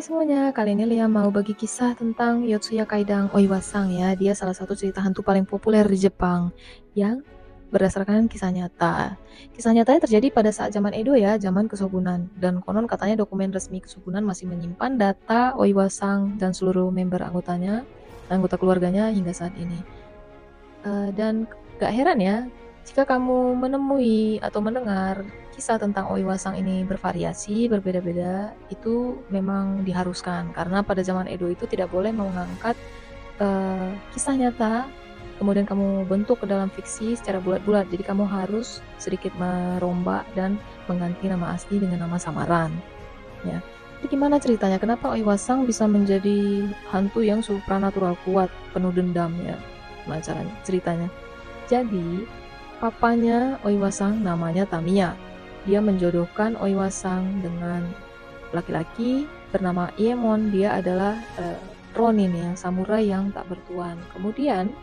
Hai semuanya, kali ini Lia mau bagi kisah tentang Yotsuya Kaidang Oiwasang ya. Dia salah satu cerita hantu paling populer di Jepang yang berdasarkan kisah nyata. Kisah nyatanya terjadi pada saat zaman Edo ya, zaman Kesogunan. Dan konon katanya dokumen resmi Kesogunan masih menyimpan data Oiwasang dan seluruh member anggota keluarganya hingga saat ini. Dan gak heran ya, jika kamu menemui atau mendengar kisah tentang Oiwasang ini bervariasi, berbeda-beda, itu memang diharuskan. Karena pada zaman Edo itu tidak boleh mengangkat kisah nyata, kemudian kamu bentuk ke dalam fiksi secara bulat-bulat. Jadi kamu harus sedikit merombak dan mengganti nama asli dengan nama samaran. Ya. Jadi gimana ceritanya? Kenapa Oiwasang bisa menjadi hantu yang supranatural kuat, penuh dendam ya? Gimana caranya? Ceritanya? Jadi, papanya Oiwasang namanya Tamiya. Dia menjodohkan Oiwasang dengan laki-laki bernama Iemon. Dia adalah Ronin ya, samurai yang tak bertuan. Kemudian,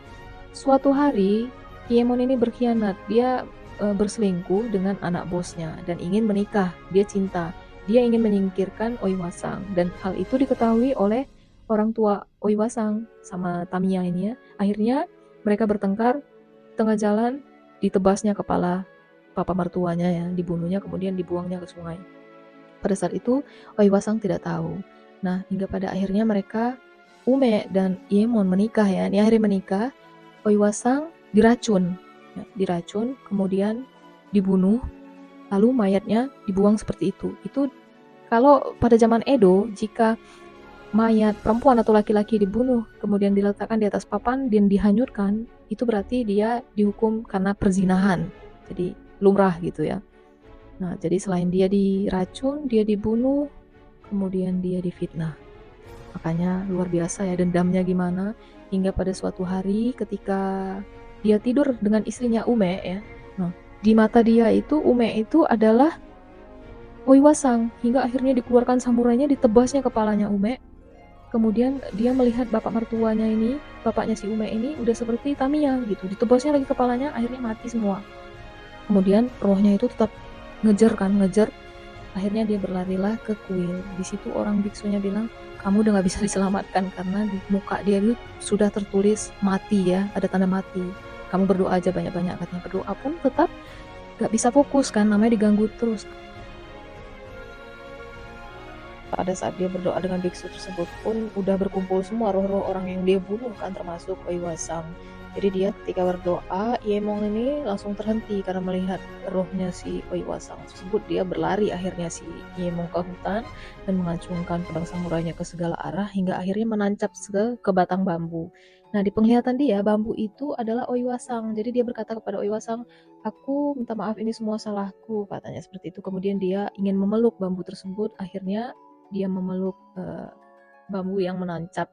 suatu hari Iemon ini berkhianat. Dia berselingkuh dengan anak bosnya dan ingin menikah. Dia cinta. Dia ingin menyingkirkan Oiwasang dan hal itu diketahui oleh orang tua Oiwasang sama Tamiya ini ya. Akhirnya mereka bertengkar. Tengah jalan, ditebasnya kepala papa mertuanya ya, dibunuhnya kemudian dibuangnya ke sungai. Pada saat itu, Oiwasang tidak tahu. Nah, hingga pada akhirnya mereka, Ume dan Iemon menikah ya. Di akhirnya menikah, Oiwasang diracun. Ya, diracun, kemudian dibunuh, lalu mayatnya dibuang seperti itu. Itu kalau pada zaman Edo, jika mayat perempuan atau laki-laki dibunuh, kemudian diletakkan di atas papan dan dihanyutkan, itu berarti dia dihukum karena perzinahan. Jadi lumrah gitu ya. Nah, jadi selain dia diracun, dia dibunuh, kemudian dia difitnah. Makanya luar biasa ya dendamnya gimana, hingga pada suatu hari ketika dia tidur dengan istrinya Ume ya. Nah, di mata dia itu Ume itu adalah Oiwasang, hingga akhirnya dikeluarkan samurainya, ditebasnya kepalanya Ume. Kemudian dia melihat bapak mertuanya ini, bapaknya si Ume ini udah seperti Tamiya gitu, ditebasnya lagi kepalanya, akhirnya mati semua. Kemudian rohnya itu tetap ngejar, akhirnya dia berlarilah ke kuil. Di situ orang biksunya bilang, kamu udah gak bisa diselamatkan karena di muka dia itu sudah tertulis mati ya, ada tanda mati. Kamu berdoa aja banyak-banyak, katanya. Berdoa pun tetap gak bisa fokus kan, namanya diganggu terus. Pada saat dia berdoa dengan biksu tersebut pun udah berkumpul semua roh-roh orang yang dia bunuh kan, termasuk Oiwasang. Jadi dia ketika berdoa, Iemon ini langsung terhenti karena melihat rohnya si Oiwasang tersebut. Dia berlari akhirnya si Iemon ke hutan dan mengacungkan pedang samurainya ke segala arah hingga akhirnya menancap ke batang bambu. Nah, di penglihatan dia, bambu itu adalah Oiwasang. Jadi dia berkata kepada Oiwasang, aku minta maaf, ini semua salahku, katanya seperti itu. Kemudian dia ingin memeluk bambu tersebut. Akhirnya dia memeluk bambu yang menancap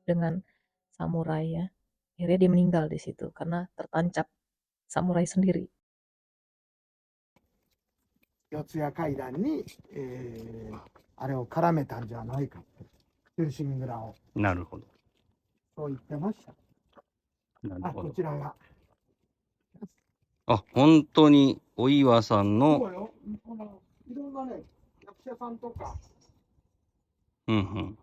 dengan samurai ya. Akhirnya dia meninggal di situ karena tertancap samurai sendiri. 四谷階段に、あれを絡めたんじゃないかって、中心蔵を。なるほど。そう言ってました。あ、なるほど。こちらが。あ、本当にお岩さんの、そうよ。いろんなね、役者さんとか、うんうん。